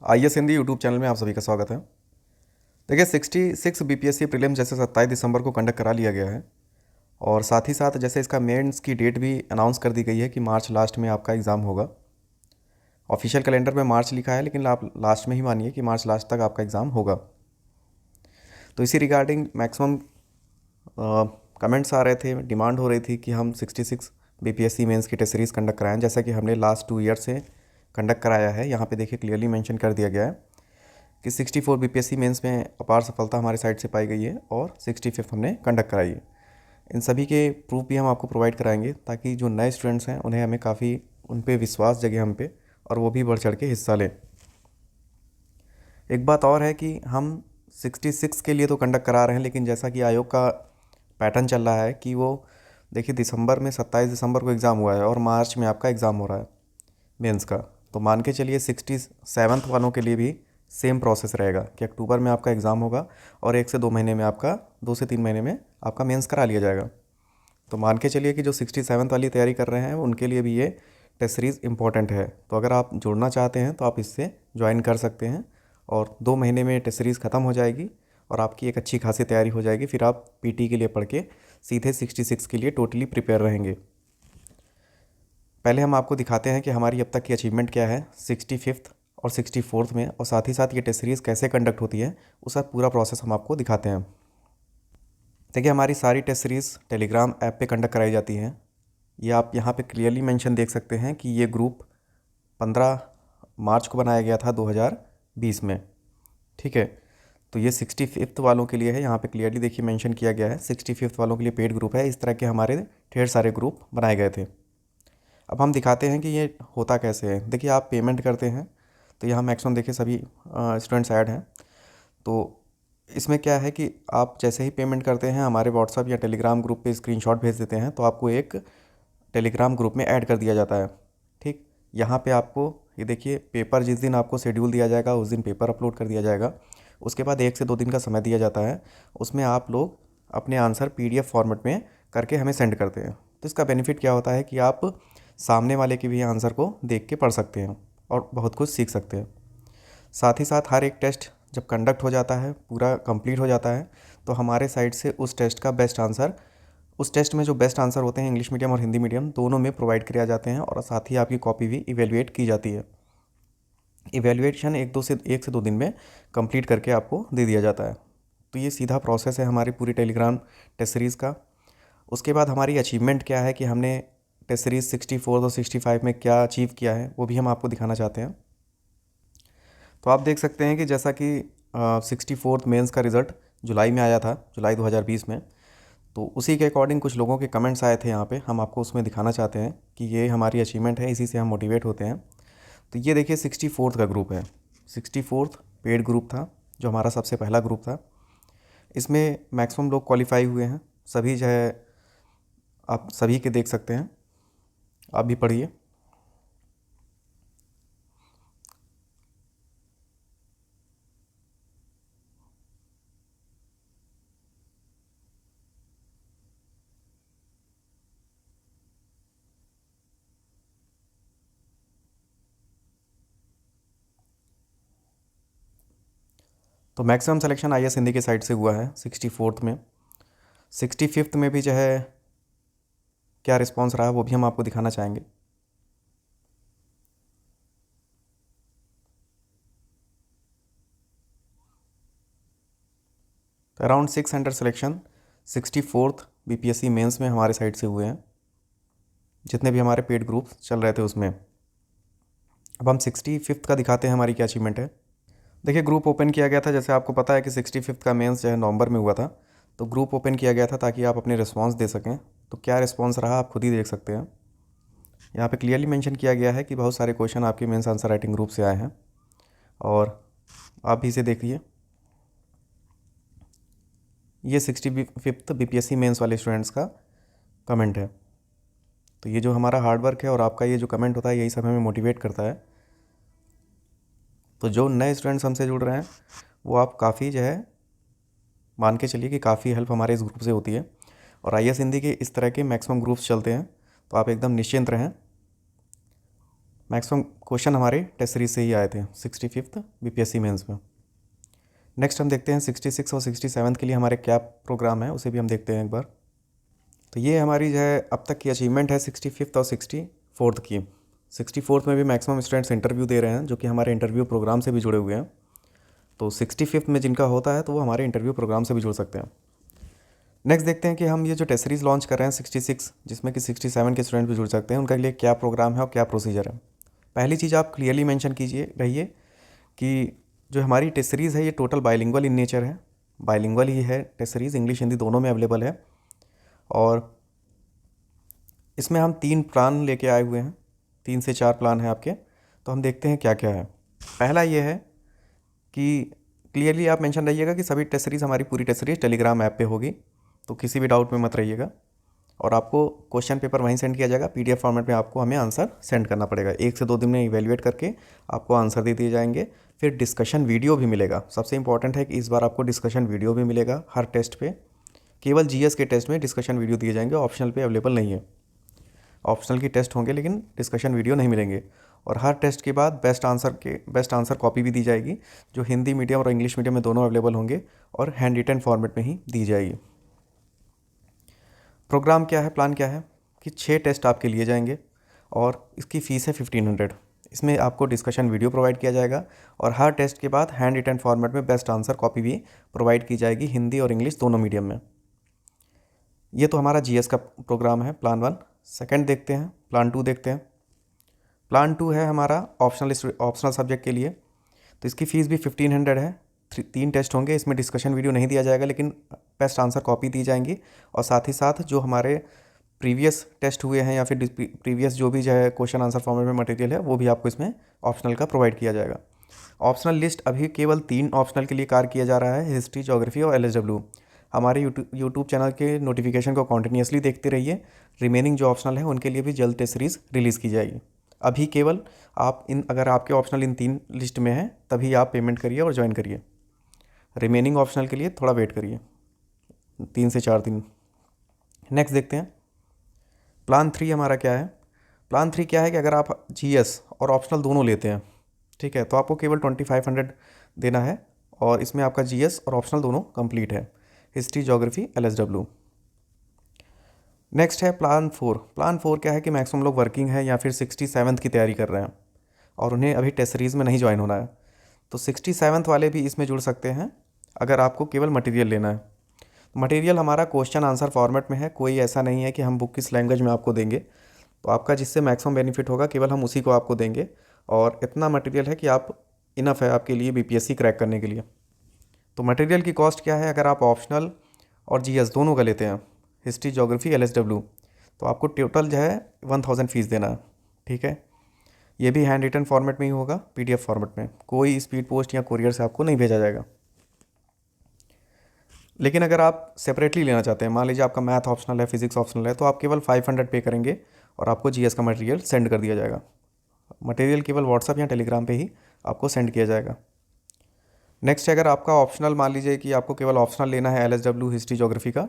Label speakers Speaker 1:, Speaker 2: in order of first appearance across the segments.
Speaker 1: IS Hindi YouTube channel में आप सभी का स्वागत है। देखिए 66 BPSC प्रीलिम्स जैसे 27 दिसंबर को कंडक्ट करा लिया गया है और साथ ही साथ जैसे इसका मेंस की डेट भी अनाउंस कर दी गई है कि मार्च लास्ट में आपका एग्ज़ाम होगा। ऑफिशियल कैलेंडर में मार्च लिखा है लेकिन आप लास्ट में ही मानिए कि मार्च लास्ट तक आपका एग्ज़ाम होगा। तो इसी रिगार्डिंग मैक्सिमम कमेंट्स आ रहे थे, डिमांड हो रही थी कि हम 66 BPSC मेंस की टेस्ट सीरीज़ कंडक्ट कराएं, जैसा कि हमने लास्ट 2 ईयर से कंडक्ट कराया है। यहाँ पे देखिए क्लियरली मेंशन कर दिया गया है कि 64 BPSC मेंस में अपार सफलता हमारे साइड से पाई गई है और 65 हमने कंडक्ट कराई है। इन सभी के प्रूफ भी हम आपको प्रोवाइड कराएंगे ताकि जो नए स्टूडेंट्स हैं उन्हें हमें काफ़ी उन पे विश्वास जगे हम पे और वो भी बढ़ चढ़ के हिस्सा लें। एक बात और है कि हम 66 के लिए तो कंडक्ट करा रहे हैं, लेकिन जैसा कि आयोग का पैटर्न चल रहा है कि वो देखिए दिसंबर में 27 दिसंबर को एग्ज़ाम हुआ है और मार्च में आपका एग्ज़ाम हो रहा है मेंस का। तो मान के चलिए 67th वालों के लिए भी सेम प्रोसेस रहेगा कि अक्टूबर में आपका एग्ज़ाम होगा और 1 से 2 महीने में आपका 2 से 3 महीने में आपका मेंस करा लिया जाएगा। तो मान के चलिए कि जो 67th वाली तैयारी कर रहे हैं उनके लिए भी ये टेस्ट सीरीज़ इंपॉर्टेंट है। तो अगर आप जुड़ना चाहते हैं तो आप इससे ज्वाइन कर सकते हैं और 2 महीने में टेस्ट सीरीज़ ख़त्म हो जाएगी और आपकी एक अच्छी खासी तैयारी हो जाएगी। फिर आप पीटी के लिए पढ़ के सीधे 66 के लिए टोटली प्रिपेयर रहेंगे। पहले हम आपको दिखाते हैं कि हमारी अब तक की अचीवमेंट क्या है 65th और 64th में, और साथ ही साथ ये टेस्ट सीरीज़ कैसे कंडक्ट होती है उसका पूरा प्रोसेस हम आपको दिखाते हैं। देखिए हमारी सारी टेस्ट सीरीज़ टेलीग्राम ऐप पे कंडक्ट कराई जाती हैं। ये आप यहाँ पे क्लियरली मेंशन देख सकते हैं कि ये ग्रुप 15 मार्च को बनाया गया था 2020 में। ठीक है, तो ये 65th वालों के लिए है। यहाँ पे क्लियरली देखिए मेंशन किया गया है 65th वालों के लिए पेड ग्रुप है। इस तरह के हमारे ढेर सारे ग्रुप बनाए गए थे। अब हम दिखाते हैं कि ये होता कैसे है। देखिए आप पेमेंट करते हैं तो यहाँ मैक्सिमम देखिए सभी स्टूडेंट्स ऐड हैं। तो इसमें क्या है कि आप जैसे ही पेमेंट करते हैं हमारे व्हाट्सअप या टेलीग्राम ग्रुप पे स्क्रीनशॉट भेज देते हैं तो आपको एक टेलीग्राम ग्रुप में ऐड कर दिया जाता है। ठीक, यहाँ पे आपको ये देखिए पेपर जिस दिन आपको शेड्यूल दिया जाएगा उस दिन पेपर अपलोड कर दिया जाएगा। उसके बाद 1 से 2 दिन का समय दिया जाता है, उसमें आप लोग अपने आंसर PDF फॉर्मेट में करके हमें सेंड करते हैं। तो इसका बेनिफिट क्या होता है कि आप सामने वाले के भी आंसर को देख के पढ़ सकते हैं और बहुत कुछ सीख सकते हैं। साथ ही साथ हर एक टेस्ट जब कंडक्ट हो जाता है, पूरा कंप्लीट हो जाता है, तो हमारे साइड से उस टेस्ट का बेस्ट आंसर, उस टेस्ट में जो बेस्ट आंसर होते हैं इंग्लिश मीडियम और हिंदी मीडियम दोनों में प्रोवाइड किया जाते हैं और साथ ही आपकी कॉपी भी इवेलुएट की जाती है। इवेलुएशन 1 से 2 दिन में कंप्लीट करके आपको दे दिया जाता है। तो ये सीधा प्रोसेस है हमारी पूरी टेलीग्राम टेस्ट सीरीज़ का। उसके बाद हमारी अचीवमेंट क्या है कि हमने टेस्ट सीरीज़ 64 और 65 में क्या अचीव किया है वो भी हम आपको दिखाना चाहते हैं। तो आप देख सकते हैं कि जैसा कि 64th मेंस का रिज़ल्ट जुलाई में आया था, जुलाई 2020 में। तो उसी के अकॉर्डिंग कुछ लोगों के कमेंट्स आए थे यहाँ पे, हम आपको उसमें दिखाना चाहते हैं कि ये हमारी अचीवमेंट है, इसी से हम मोटिवेट होते हैं। तो ये देखिए 64th का ग्रुप है। 64th पेड ग्रुप था जो हमारा सबसे पहला ग्रुप था। इसमें मैक्सिमम लोग क्वालिफाई हुए हैं, सभी जो है आप सभी के देख सकते हैं, आप भी पढ़िए। तो मैक्सिमम सिलेक्शन IS हिंदी के साइड से हुआ है 64th में। 65th में भी जो है क्या रिस्पॉन्स रहा वो भी हम आपको दिखाना चाहेंगे। तो around 600 selection 64th BPSC mains में हमारे साइड से हुए हैं, जितने भी हमारे पेड ग्रुप्स चल रहे थे उसमें। अब हम 65th का दिखाते हैं हमारी क्या अचीवमेंट है। देखिए ग्रुप ओपन किया गया था, जैसे आपको पता है कि 65th का मेंस जो है नवंबर में हुआ था। तो ग्रुप ओपन किया गया था ताकि आप अपने रिस्पांस दे सकें। तो क्या रिस्पांस रहा आप खुद ही देख सकते हैं। यहाँ पे क्लियरली मेंशन किया गया है कि बहुत सारे क्वेश्चन आपके मेंस आंसर राइटिंग ग्रुप से आए हैं और आप भी इसे देखिए। ये 65th BPSC मेंस वाले स्टूडेंट्स का कमेंट है। तो ये जो हमारा हार्डवर्क है और आपका ये जो कमेंट होता है यही सब हमें मोटिवेट करता है। तो जो नए स्टूडेंट्स हमसे जुड़ रहे हैं वो आप काफ़ी जो है मान के चलिए कि काफ़ी हेल्प हमारे इस ग्रुप से होती है। और IS हिंदी के इस तरह के मैक्सिमम ग्रुप्स चलते हैं, तो आप एकदम निश्चिंत रहें। मैक्सिमम क्वेश्चन हमारे टेस्ट सीरीज से ही आए थे 65th बीपीएससी मेंस में। नेक्स्ट हम देखते हैं 66 और 67 के लिए हमारे क्या प्रोग्राम है, उसे भी हम देखते हैं एक बार। तो ये हमारी जो है अब तक की अचीवमेंट है 65th और 64th की। 64th में भी मैक्सिमम स्टूडेंट्स इंटरव्यू दे रहे हैं, जो कि हमारे इंटरव्यू प्रोग्राम से भी जुड़े हुए हैं। तो 65th में जिनका होता है तो वो हमारे इंटरव्यू प्रोग्राम से भी जुड़ सकते हैं। नेक्स्ट देखते हैं कि हम ये जो टेस्ट सीरीज़ लॉन्च कर रहे हैं 66, जिसमें कि 67 के स्टूडेंट भी जुड़ सकते हैं, उनके लिए क्या प्रोग्राम है और क्या प्रोसीजर है। पहली चीज़ आप क्लियरली मेंशन कीजिए रहिए कि जो हमारी टेस्ट सीरीज़ है ये टोटल बाइलिंगुअल इन नेचर है। बाइलिंगुअल ही है टेस्ट सीरीज़, इंग्लिश हिंदी दोनों में अवेलेबल है। और इसमें हम 3 प्लान लेके आए हुए हैं, 3 से 4 प्लान हैं आपके। तो हम देखते हैं क्या क्या है। पहला ये है कि क्लियरली आप मेंशन रहिएगा कि सभी टेस्ट सीरीज़, हमारी पूरी टेस्ट सीरीज़ टेलीग्राम ऐप पे होगी, तो किसी भी डाउट में मत रहिएगा। और आपको क्वेश्चन पेपर वहीं सेंड किया जाएगा, पीडीएफ फॉर्मेट में आपको हमें आंसर सेंड करना पड़ेगा। 1 से 2 दिन में इवेल्युएट करके आपको आंसर दे दिए जाएंगे। फिर डिस्कशन वीडियो भी मिलेगा। सबसे इंपॉर्टेंट है कि इस बार आपको डिस्कशन वीडियो भी मिलेगा हर टेस्ट पे। केवल जीएस के टेस्ट में डिस्कशन वीडियो दिए जाएंगे, ऑप्शनल पे अवेलेबल नहीं है। ऑप्शनल की टेस्ट होंगे लेकिन डिस्कशन वीडियो नहीं मिलेंगे। और हर टेस्ट के बाद बेस्ट आंसर कॉपी भी दी जाएगी, जो हिंदी मीडियम और इंग्लिश मीडियम में दोनों अवेलेबल होंगे, और हैंड रिटन फॉर्मेट में ही दी जाएगी। प्रोग्राम क्या है, प्लान क्या है कि 6 टेस्ट आपके लिए जाएंगे और इसकी फ़ीस है 1500। इसमें आपको डिस्कशन वीडियो प्रोवाइड किया जाएगा और हर टेस्ट के बाद हैंड रिटन फॉर्मेट में बेस्ट आंसर कॉपी भी प्रोवाइड की जाएगी, हिंदी और इंग्लिश दोनों मीडियम में। ये तो हमारा जीएस का प्रोग्राम है, प्लान 1। सेकंड देखते हैं, प्लान 2 देखते हैं। प्लान 2 है हमारा ऑप्शनल सब्जेक्ट के लिए। तो इसकी फ़ीस भी 1500 है। 3 टेस्ट होंगे, इसमें डिस्कशन वीडियो नहीं दिया जाएगा लेकिन बेस्ट आंसर कॉपी दी जाएंगी। और साथ ही साथ जो हमारे प्रीवियस टेस्ट हुए हैं या फिर प्रीवियस जो भी जो है क्वेश्चन आंसर फॉर्मेट में मटेरियल है, वो भी आपको इसमें ऑप्शनल का प्रोवाइड किया जाएगा। ऑप्शनल लिस्ट अभी केवल 3 ऑप्शनल के लिए कार्य किया जा रहा है, हिस्ट्री, ज्योग्राफी और एलएसडब्ल्यू। हमारे यूट्यूब चैनल के नोटिफिकेशन को कॉन्टिन्यूसली देखते रहिए। रिमेनिंग जो ऑप्शनल है उनके लिए भी जल्द टेस्ट सीरीज़ रिलीज़ की जाएगी। अभी केवल आप अगर आपके ऑप्शनल इन 3 लिस्ट में है तभी आप पेमेंट करिए और ज्वाइन करिए। रिमेनिंग ऑप्शनल के लिए थोड़ा वेट करिए, 3 से 4 दिन। नेक्स्ट देखते हैं प्लान 3 हमारा क्या है। प्लान 3 क्या है कि अगर आप जीएस और ऑप्शनल दोनों लेते हैं, ठीक है, तो आपको केवल 2500 देना है और इसमें आपका जीएस और ऑप्शनल दोनों कंप्लीट है, हिस्ट्री, ज्योग्राफी, एलएसडब्ल्यू। नेक्स्ट है प्लान 4। प्लान 4 क्या है कि मैक्सिमम लोग वर्किंग है या फिर 67th की तैयारी कर रहे हैं और उन्हें अभी टेस्ट सीरीज़ में नहीं ज्वाइन होना है, तो 67th वाले भी इसमें जुड़ सकते हैं अगर आपको केवल मटेरियल लेना है। मटेरियल हमारा क्वेश्चन आंसर फॉर्मेट में है, कोई ऐसा नहीं है कि हम बुक किस लैंग्वेज में आपको देंगे। तो आपका जिससे मैक्सिमम बेनिफिट होगा केवल हम उसी को आपको देंगे, और इतना मटेरियल है कि आप इनफ है आपके लिए बीपीएससी क्रैक करने के लिए। तो मटेरियल की कॉस्ट क्या है, अगर आप ऑप्शनल और जीएस दोनों का लेते हैं, हिस्ट्री, ज्योग्राफी, एलएसडब्ल्यू, तो आपको टोटल जो है 1000 फीस देना है, ठीक है। ये भी हैंड रिटन फॉर्मेट में ही होगा, पीडीएफ फॉर्मेट में, कोई स्पीड पोस्ट या कुरियर से आपको नहीं भेजा जाएगा। लेकिन अगर आप सेपरेटली लेना चाहते हैं, मान लीजिए आपका मैथ ऑप्शनल है, फिजिक्स ऑप्शनल है, तो आप केवल 500 पे करेंगे और आपको जीएस का मटेरियल सेंड कर दिया जाएगा। मटेरियल केवल व्हाट्सअप या टेलीग्राम पे ही आपको सेंड किया जाएगा। नेक्स्ट अगर आपका ऑप्शनल, मान लीजिए कि आपको केवल ऑप्शनल लेना है एलएसडब्ल्यू, हिस्ट्री, ज्योग्राफी का,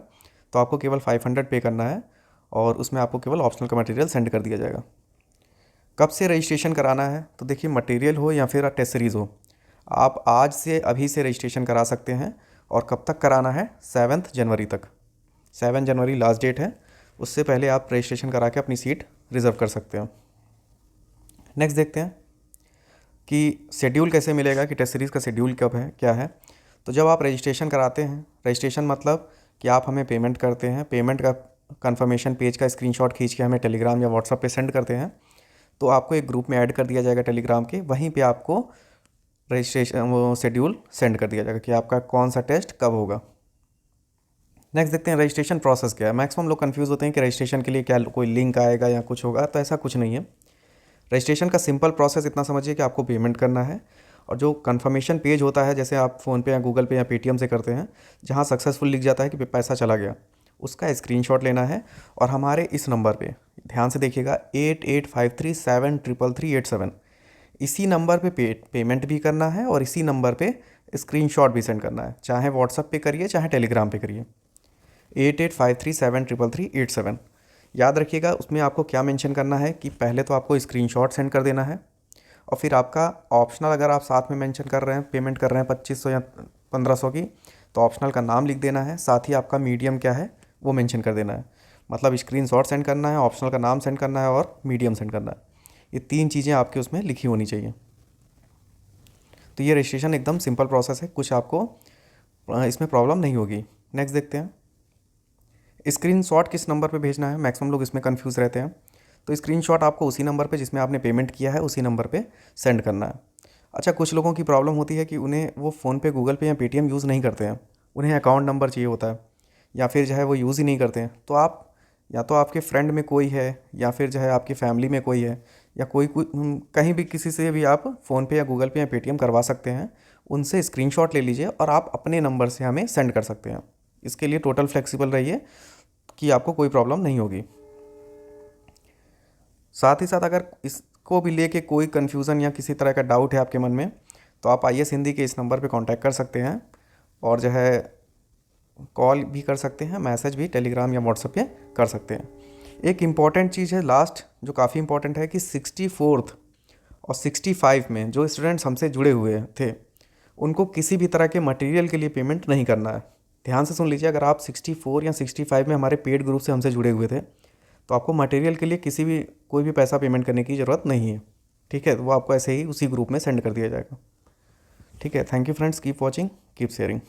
Speaker 1: तो आपको केवल 500 पे करना है और उसमें आपको केवल ऑप्शनल का मटेरियल सेंड कर दिया जाएगा। कब से रजिस्ट्रेशन कराना है, तो देखिए मटेरियल हो या फिर टेस्ट सीरीज़ हो, आप आज से अभी से रजिस्ट्रेशन करा सकते हैं। और कब तक कराना है, 7 जनवरी तक। 7 जनवरी लास्ट डेट है, उससे पहले आप रजिस्ट्रेशन करा के अपनी सीट रिज़र्व कर सकते हैं। नेक्स्ट देखते हैं कि शेड्यूल कैसे मिलेगा, कि टेस्ट सीरीज़ का शेड्यूल कब है, क्या है। तो जब आप रजिस्ट्रेशन कराते हैं, रजिस्ट्रेशन मतलब कि आप हमें पेमेंट करते हैं, पेमेंट का कंफर्मेशन पेज का स्क्रीनशॉट खींच के हमें टेलीग्राम या व्हाट्सएप पे सेंड करते हैं, तो आपको एक ग्रुप में ऐड कर दिया जाएगा टेलीग्राम के, वहीं पे आपको रजिस्ट्रेशन वो शेड्यूल सेंड कर दिया जाएगा कि आपका कौन सा टेस्ट कब होगा। नेक्स्ट देखते हैं रजिस्ट्रेशन प्रोसेस क्या है। मैक्सिमम लोग कंफ्यूज होते हैं कि रजिस्ट्रेशन के लिए क्या कोई लिंक आएगा या कुछ होगा, तो ऐसा कुछ नहीं है। रजिस्ट्रेशन का सिंपल प्रोसेस इतना समझिए कि आपको पेमेंट करना है और जो कंफर्मेशन पेज होता है, जैसे आप फ़ोन पे या गूगल पे या पेटीएम से करते हैं, जहाँ सक्सेसफुल लिख जाता है कि पैसा चला गया, उसका स्क्रीनशॉट लेना है और हमारे इस नंबर पे ध्यान से देखिएगा 8853733387, इसी नंबर पे पेमेंट भी करना है और इसी नंबर पे स्क्रीनशॉट भी सेंड करना है। चाहे व्हाट्सएप पे करिए चाहे टेलीग्राम पे करिए, 8853733387। याद रखिएगा उसमें आपको क्या मेंशन करना है कि पहले तो आपको स्क्रीनशॉट सेंड कर देना है, और फिर आपका ऑप्शनल अगर आप साथ में मेंशन कर रहे हैं, पेमेंट कर रहे हैं 2500 या 1500 की, तो ऑप्शनल का नाम लिख देना है, साथ ही आपका मीडियम क्या है वो मेंशन कर देना है। मतलब स्क्रीनशॉट सेंड करना है, ऑप्शनल का नाम सेंड करना है और मीडियम सेंड करना है। ये 3 चीज़ें आपके उसमें लिखी होनी चाहिए। तो ये रजिस्ट्रेशन एकदम सिंपल प्रोसेस है, कुछ आपको इसमें प्रॉब्लम नहीं होगी। नेक्स्ट देखते हैं स्क्रीनशॉट किस नंबर पे भेजना है। मैक्सिमम लोग इसमें कंफ्यूज रहते हैं। तो स्क्रीनशॉट आपको उसी नंबर पे जिसमें आपने पेमेंट किया है उसी नंबर पे सेंड करना है। अच्छा, कुछ लोगों की प्रॉब्लम होती है कि उन्हें वो फ़ोनपे, गूगल पे या पेटीएम यूज़ नहीं करते हैं, उन्हें अकाउंट नंबर चाहिए होता है, या फिर जो है वो यूज़ ही नहीं करते हैं। तो आप या तो आपके फ्रेंड में कोई है, या फिर जो है आपकी फैमिली में कोई है, या कोई कहीं भी किसी से भी आप फ़ोनपे या गूगल पे या पेटीएम करवा सकते हैं। उनसे स्क्रीनशॉट ले लीजिए और आप अपने नंबर से हमें सेंड कर सकते हैं। इसके लिए टोटल फ्लेक्सिबल रहिए कि आपको कोई प्रॉब्लम नहीं होगी। साथ ही साथ अगर इसको भी लेके कोई कन्फ्यूज़न या किसी तरह का डाउट है आपके मन में, तो आप IAS हिंदी के इस नंबर पे कांटेक्ट कर सकते हैं, और जो है कॉल भी कर सकते हैं, मैसेज भी टेलीग्राम या व्हाट्सएप पे कर सकते हैं। एक इम्पॉर्टेंट चीज़ है लास्ट, जो काफ़ी इंपॉर्टेंट है, कि 64th और 65 में जो स्टूडेंट्स हमसे जुड़े हुए थे, उनको किसी भी तरह के मटेरियल के लिए पेमेंट नहीं करना है। ध्यान से सुन लीजिए, अगर आप 64 या 65 में हमारे पेड ग्रुप से हमसे जुड़े हुए थे, तो आपको मटेरियल के लिए कोई भी पैसा पेमेंट करने की ज़रूरत नहीं है। ठीक है, तो वो आपको ऐसे ही उसी ग्रुप में सेंड कर दिया जाएगा। ठीक है, thank you friends, keep watching, keep sharing.